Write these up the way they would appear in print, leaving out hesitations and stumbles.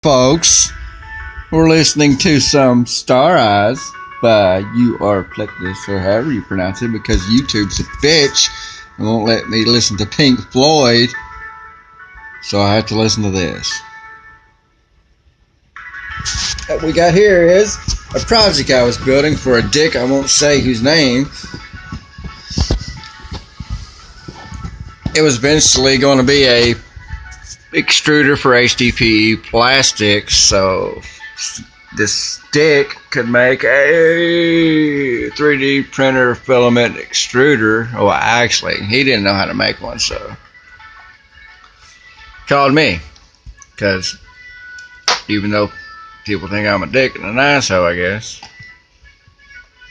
Folks, we're listening to some Star Eyes by U.R. Plectus, or however you pronounce it, because YouTube's a bitch and won't let me listen to Pink Floyd, so I have to listen to this. What we got here is a project I was building for a dick I won't say whose name. It was eventually going to be a extruder for HDPE plastics, so this stick could make a 3D printer filament extruder. Well, actually, he didn't know how to make one, so called me, because even though people think I'm a dick and an asshole, I guess,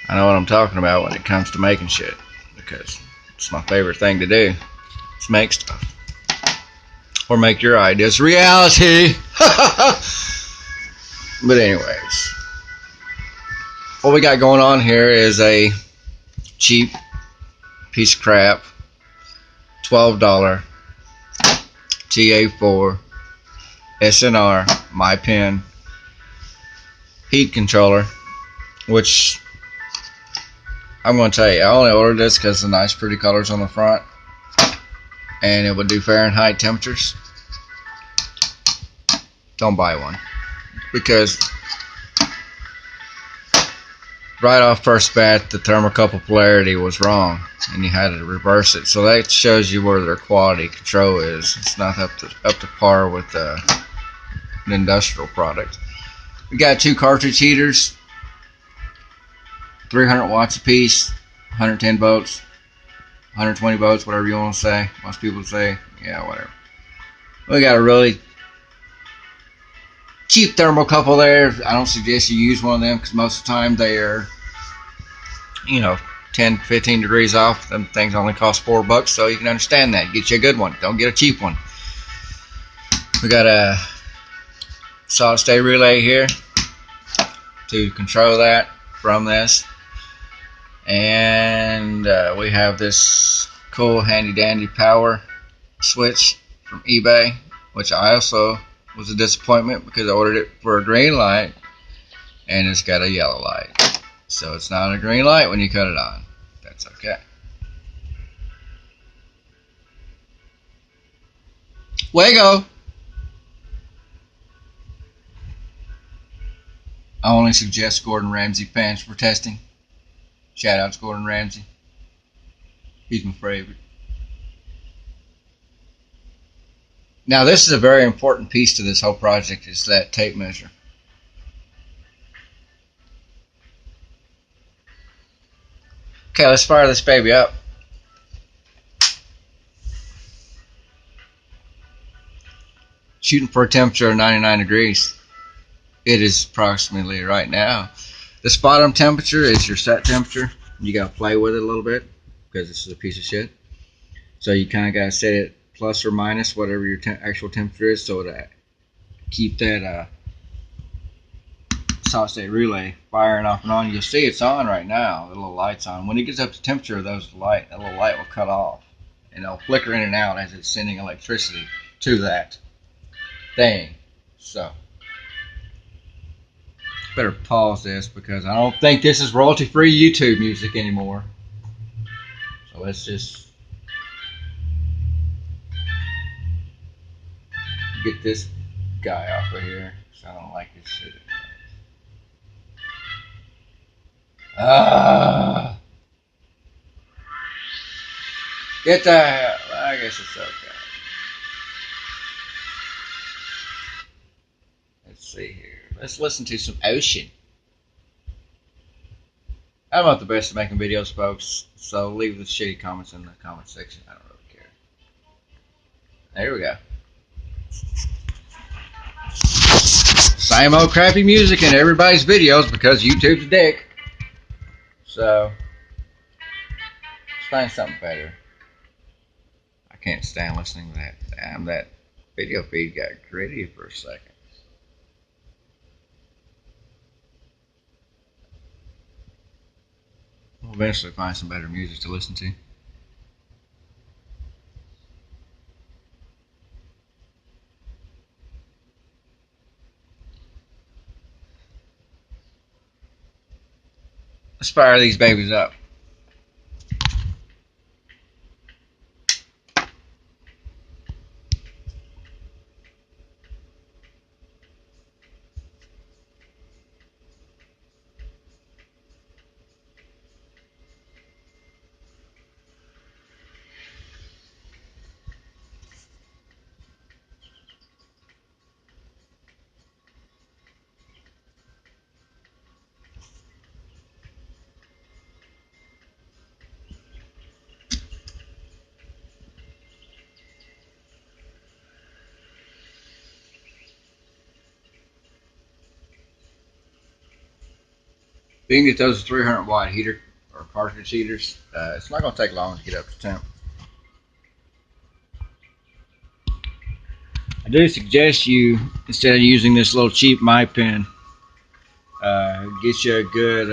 I know what I'm talking about when it comes to making shit, because it's my favorite thing to do. Is make stuff. Or make your ideas reality. But anyways, what we got going on here is a cheap piece of crap $12 TA4 SNR my pen heat controller, which I'm going to tell you, I only ordered this because of the nice pretty colors on the front, and it would do Fahrenheit temperatures. Don't buy one, because right off first bat the thermocouple polarity was wrong and you had to reverse it, so that shows you where their quality control is. It's not up to par with an industrial product. We got two cartridge heaters, 300 watts a piece, 110 volts, 120 volts, whatever you want to say. Most people say, yeah, whatever. We got a really cheap thermocouple there. I don't suggest you use one of them because most of the time they are, 10, 15 degrees off. Them things only cost $4, so you can understand that. Get you a good one. Don't get a cheap one. We got a solid state relay here to control that from this. And we have this cool handy dandy power switch from eBay, which I also was a disappointment because I ordered it for a green light and it's got a yellow light, so it's not a green light when you cut it on. That's okay. Wago. I only suggest Gordon Ramsay pants for testing. Shout out to Gordon Ramsay. He's my favorite. Now this is a very important piece to this whole project, is that tape measure. Okay, let's fire this baby up. Shooting for a temperature of 99 degrees. It is approximately right now. This bottom temperature is your set temperature. You gotta play with it a little bit because this is a piece of shit. So you kind of gotta set it plus or minus whatever your actual temperature is, so to keep that solid state relay firing off and on. You'll see it's on right now. The little light's on. When it gets up to temperature, that little light will cut off, and it'll flicker in and out as it's sending electricity to that thing. So better pause this because I don't think this is royalty-free YouTube music anymore. So let's just get this guy off of here. So I don't like this shit. Get the hell. I guess it's okay. Let's see here. Let's listen to some Ocean. I'm not the best at making videos, folks, so leave the shitty comments in the comment section. I don't really care. There we go. Same old crappy music in everybody's videos because YouTube's a dick. So let's find something better. I can't stand listening to that. Damn, that video feed got gritty for a second. We'll eventually find some better music to listen to. Let's fire these babies up. If you can get those 300 watt heater or cartridge heaters, it's not going to take long to get up to temp. I do suggest you, instead of using this little cheap my pen, get you a good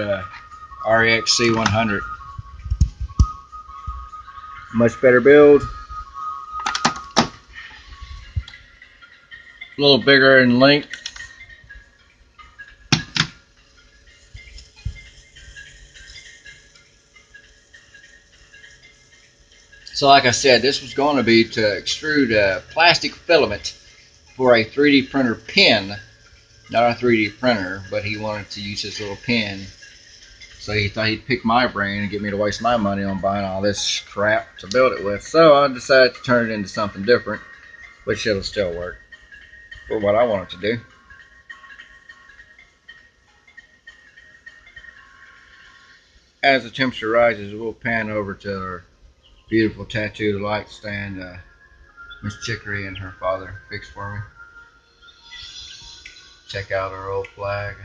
REX C100. Much better build. A little bigger in length. So like I said, this was going to be to extrude a plastic filament for a 3D printer pen. Not a 3D printer, but he wanted to use his little pen. So he thought he'd pick my brain and get me to waste my money on buying all this crap to build it with. So I decided to turn it into something different, which it'll still work for what I want it to do. As the temperature rises, we'll pan over to our beautiful tattooed light stand Miss Chicory and her father fixed for me. Check out our old flag.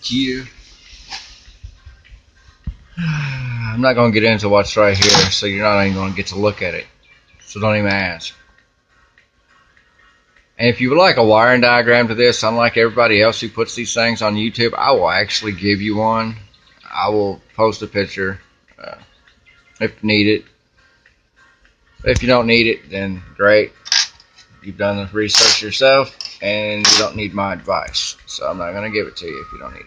Yeah. I'm not going to get into what's right here, so you're not even going to get to look at it. So don't even ask. And if you would like a wiring diagram to this, unlike everybody else who puts these things on YouTube, I will actually give you one. I will post a picture if needed. If you don't need it, then great. You've done the research yourself, and you don't need my advice. So I'm not going to give it to you if you don't need it.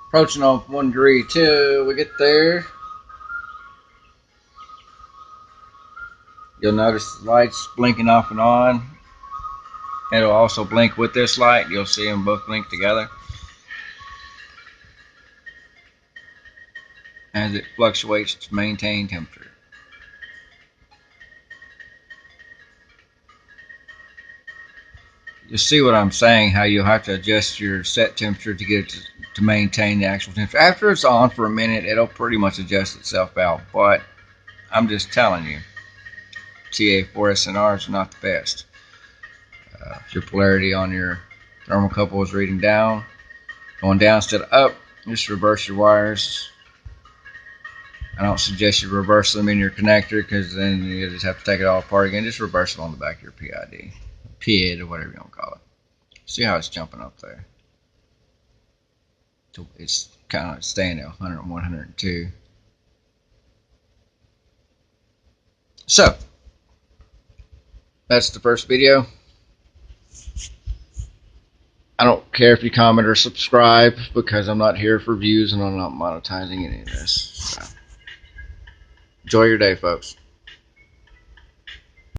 Approaching on 1 degree till we get there. You'll notice the lights blinking off and on. It'll also blink with this light. You'll see them both blink together as it fluctuates to maintain temperature. You see what I'm saying, how you'll have to adjust your set temperature to get it to maintain the actual temperature. After it's on for a minute, it'll pretty much adjust itself out, but I'm just telling you, TA4SNR is not the best. If your polarity on your thermocouple is reading down, going down instead of up, just reverse your wires. I don't suggest you reverse them in your connector, because then you just have to take it all apart again. Just reverse them on the back of your PID, or whatever you want to call it. See how it's jumping up there? It's kind of staying at 100, 102. So, that's the first video. I don't care if you comment or subscribe, because I'm not here for views and I'm not monetizing any of this. So, enjoy your day, folks.